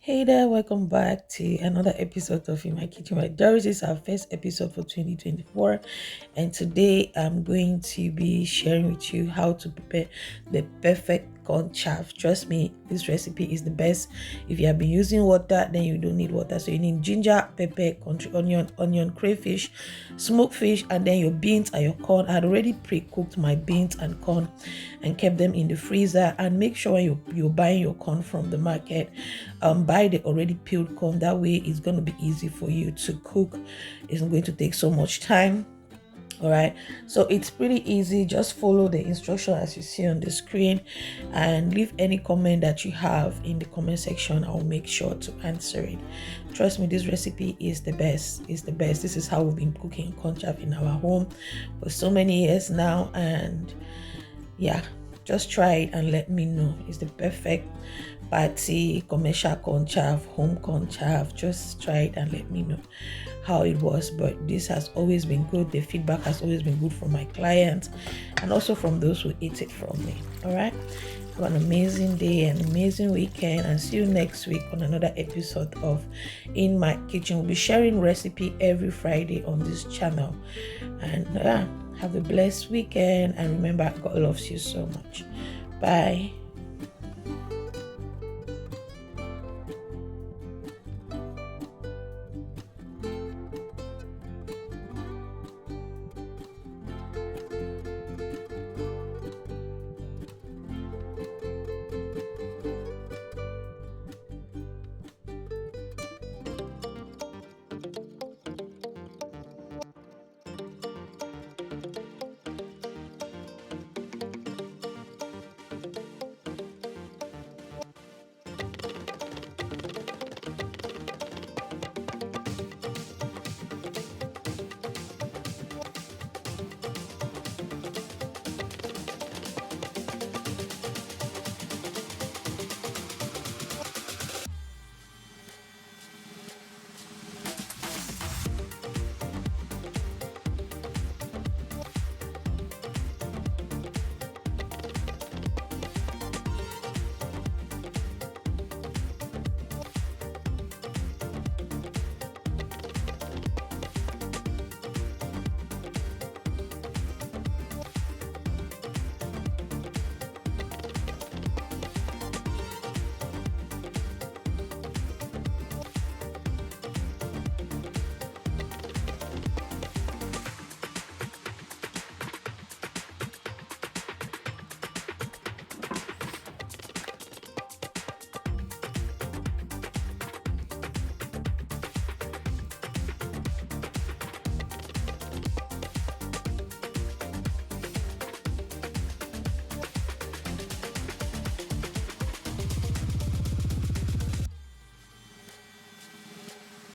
Hey there, welcome back to another episode of In My Kitchen. This is our first episode for 2024, and today I'm going to be sharing with you how to prepare the perfect corn chaff. Trust me, this recipe is the best. If you have been using water, then you don't need water. So you need ginger, pepper, country onion, crayfish, smoked fish, and then your beans and your corn. I had already pre-cooked my beans and corn and kept them in the freezer. And make sure when you're buying your corn from the market, buy the already peeled corn. That way it's going to be easy for you to cook. It's not going to take so much time. All right, so it's pretty easy. Just follow the instruction as you see on the screen and leave any comment that you have in the comment section. I'll make sure to answer it. Trust me, this recipe is the best. It's the best. This is how we've been cooking cornchaff in our home for so many years now, and yeah, just try it and let me know. It's the perfect party commercial cornchaff, home cornchaff. Just try it and let me know how it was. But this has always been good. The feedback has always been good from my clients and also from those who eat it from me. All right, have an amazing day, an amazing weekend, and see you next week on another episode of In My Kitchen. We'll be sharing recipe every Friday on this channel, and have a blessed weekend, and remember, God loves you so much. Bye.